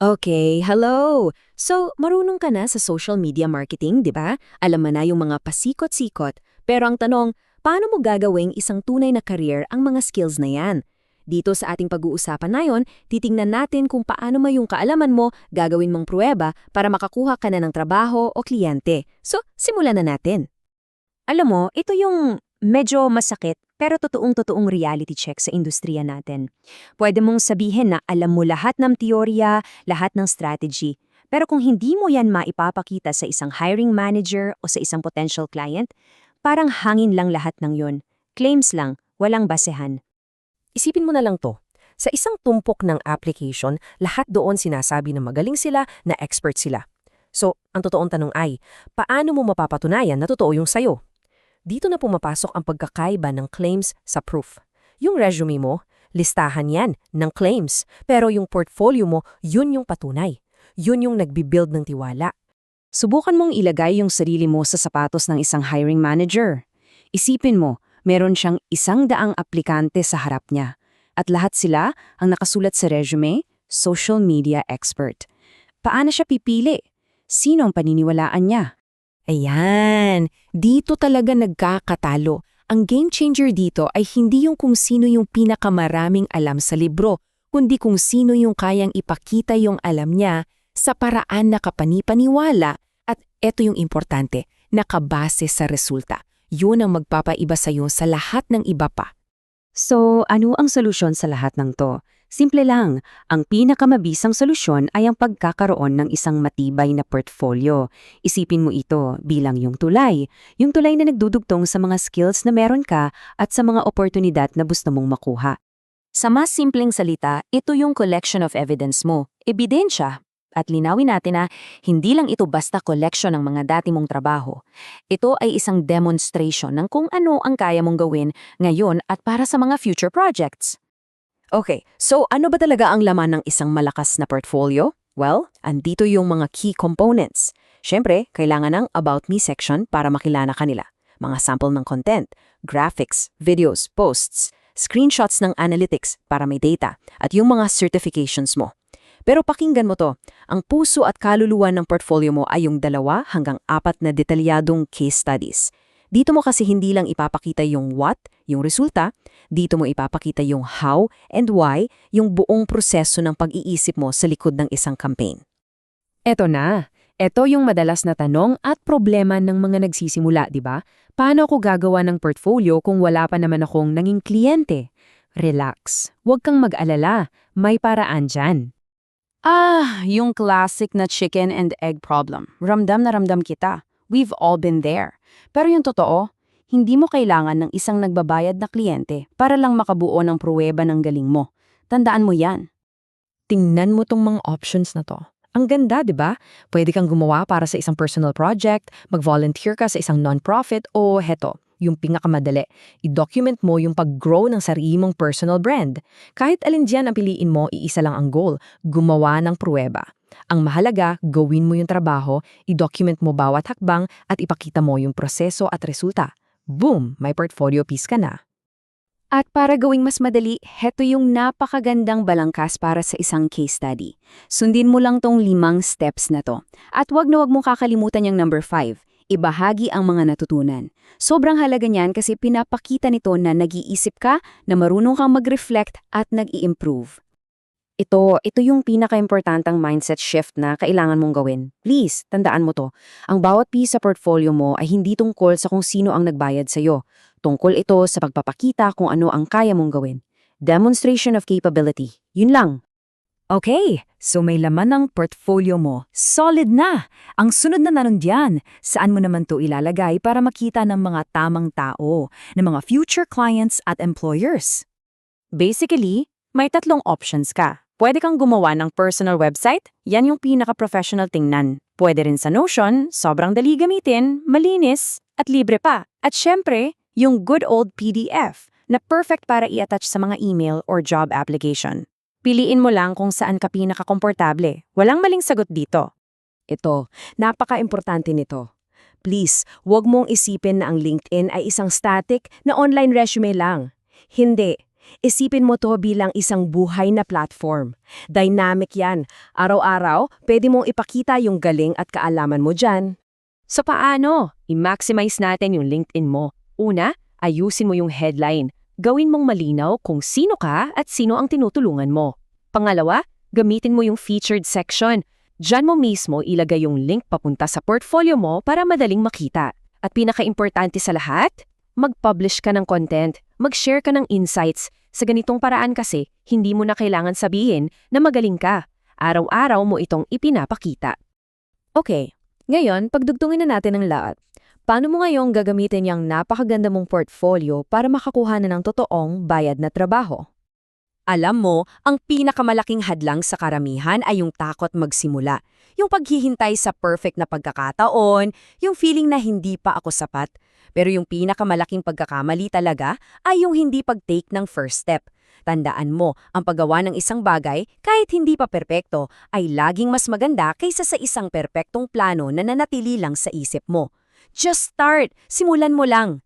Okay, hello! So, marunong ka na sa social media marketing, di ba? Alam mo na yung mga pasikot-sikot. Pero ang tanong, paano mo gagawing isang tunay na career ang mga skills na yan? Dito sa ating pag-uusapan na yon, titingnan natin kung paano mo yung kaalaman mo gagawin mong pruweba para makakuha ka na ng trabaho o kliyente. So, simulan na natin. Alam mo, ito yung medyo masakit pero totoong-totoong reality check sa industriya natin. Pwede mong sabihin na alam mo lahat ng teorya, lahat ng strategy. Pero kung hindi mo yan maipapakita sa isang hiring manager o sa isang potential client, parang hangin lang lahat ng yon. Claims lang, walang basehan. Isipin mo na lang to. Sa isang tumpok ng application, lahat doon sinasabi na magaling sila, na expert sila. So, ang totoong tanong ay, paano mo mapapatunayan na totoo yung sayo? Dito na pumapasok ang pagkakaiba ng claims sa proof. Yung resume mo, listahan yan ng claims, pero yung portfolio mo, yun yung patunay. Yun yung nagbibuild ng tiwala. Subukan mong ilagay yung sarili mo sa sapatos ng isang hiring manager. Isipin mo, meron siyang 100 aplikante sa harap niya. At lahat sila ang nakasulat sa resume, social media expert. Paano siya pipili? Sino ang paniniwalaan niya? Ayan, dito talaga nagkakatalo. Ang game changer dito ay hindi yung kung sino yung pinakamaraming alam sa libro, kundi kung sino yung kayang ipakita yung alam niya sa paraan na kapanipaniwala at eto yung importante, nakabase sa resulta. Yun ang magpapaiba sa'yo sa lahat ng iba pa. So, ano ang solusyon sa lahat ng to? Simple lang, ang pinakamabisang solusyon ay ang pagkakaroon ng isang matibay na portfolio. Isipin mo ito bilang yung tulay na nagdudugtong sa mga skills na meron ka at sa mga oportunidad na gusto mong makuha. Sa mas simpleng salita, ito yung collection of evidence mo, ebidensya. At linawin natin na hindi lang ito basta collection ng mga dati mong trabaho. Ito ay isang demonstration ng kung ano ang kaya mong gawin ngayon at para sa mga future projects. Okay, so ano ba talaga ang laman ng isang malakas na portfolio? Well, andito yung mga key components. Siyempre, kailangan ng About Me section para makilala kanila. Mga sample ng content, graphics, videos, posts, screenshots ng analytics para may data, at yung mga certifications mo. Pero pakinggan mo to, ang puso at kaluluwa ng portfolio mo ay yung 2 hanggang 4 na detalyadong case studies. Dito mo kasi hindi lang ipapakita yung what, yung resulta, dito mo ipapakita yung how and why, yung buong proseso ng pag-iisip mo sa likod ng isang campaign. Eto na. Eto yung madalas na tanong at problema ng mga nagsisimula, di ba? Paano ako gagawa ng portfolio kung wala pa naman akong naging kliyente? Relax. Huwag kang mag-alala. May paraan dyan. Yung classic na chicken and egg problem. Ramdam na ramdam kita. We've all been there. Pero yung totoo, hindi mo kailangan ng isang nagbabayad na kliyente para lang makabuo ng pruweba ng galing mo. Tandaan mo yan. Tingnan mo tong mga options na to. Ang ganda, di ba? Pwede kang gumawa para sa isang personal project, mag-volunteer ka sa isang non-profit o heto, yung pinakamadali. I-document mo yung pag-grow ng sarili mong personal brand. Kahit alin diyan ang piliin mo, iisa lang ang goal, gumawa ng pruweba. Ang mahalaga, gawin mo yung trabaho, i-document mo bawat hakbang at ipakita mo yung proseso at resulta. Boom! May portfolio piece ka na. At para gawing mas madali, heto yung napakagandang balangkas para sa isang case study. Sundin mo lang tong 5 steps na to. At wag mong kakalimutan yung number 5. Ibahagi ang mga natutunan. Sobrang halaga niyan kasi pinapakita nito na nag-iisip ka, na marunong kang mag-reflect at nag-i-improve. Ito yung pinaka-importantang mindset shift na kailangan mong gawin. Please, tandaan mo to. Ang bawat piece sa portfolio mo ay hindi tungkol sa kung sino ang nagbayad sa'yo. Tungkol ito sa pagpapakita kung ano ang kaya mong gawin. Demonstration of capability. Yun lang. Okay, so may laman ng portfolio mo. Solid na! Ang sunod na nandiyan, saan mo naman to ilalagay para makita ng mga tamang tao, ng mga future clients at employers? Basically, may 3 options ka. Pwede kang gumawa ng personal website, yan yung pinaka-professional tingnan. Pwede rin sa Notion, sobrang dali gamitin, malinis, at libre pa. At syempre, yung good old PDF na perfect para i-attach sa mga email or job application. Piliin mo lang kung saan ka pinaka-komportable. Walang maling sagot dito. Ito, napaka-importante nito. Please, huwag mong isipin na ang LinkedIn ay isang static na online resume lang. Hindi. Isipin mo to bilang isang buhay na platform. Dynamic yan. Araw-araw, pwede mong ipakita yung galing at kaalaman mo dyan. So paano? I-maximize natin yung LinkedIn mo. Una, ayusin mo yung headline. Gawin mong malinaw kung sino ka at sino ang tinutulungan mo. Pangalawa, gamitin mo yung featured section. Diyan mo mismo ilagay yung link papunta sa portfolio mo para madaling makita. At pinaka-importante sa lahat, mag-publish ka ng content, mag-share ka ng insights. Sa ganitong paraan kasi, hindi mo na kailangan sabihin na magaling ka. Araw-araw mo itong ipinapakita. Okay, ngayon pagdugtungin na natin ang lahat. Paano mo ngayong gagamitin yung napakaganda mong portfolio para makakuha na ng totoong bayad na trabaho? Alam mo, ang pinakamalaking hadlang sa karamihan ay yung takot magsimula. Yung paghihintay sa perfect na pagkakataon, yung feeling na hindi pa ako sapat. Pero yung pinakamalaking pagkakamali talaga ay yung hindi pag-take ng first step. Tandaan mo, ang paggawa ng isang bagay, kahit hindi pa perpekto, ay laging mas maganda kaysa sa isang perpektong plano na nanatili lang sa isip mo. Just start! Simulan mo lang!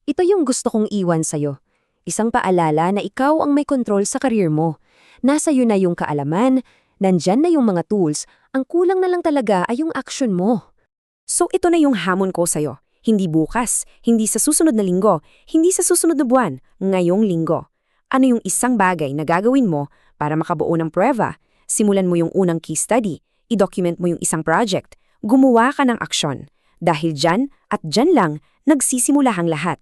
Ito yung gusto kong iwan sa'yo. Isang paalala na ikaw ang may control sa karir mo. Nasa iyo na yung kaalaman, nandyan na yung mga tools, ang kulang na lang talaga ay yung action mo. So ito na yung hamon ko sa'yo. Hindi bukas, hindi sa susunod na linggo, hindi sa susunod na buwan, ngayong linggo. Ano yung isang bagay na gagawin mo para makabuo ng pruweba? Simulan mo yung unang case study, i-document mo yung isang project, gumawa ka ng aksyon. Dahil dyan at dyan lang, nagsisimula ang lahat.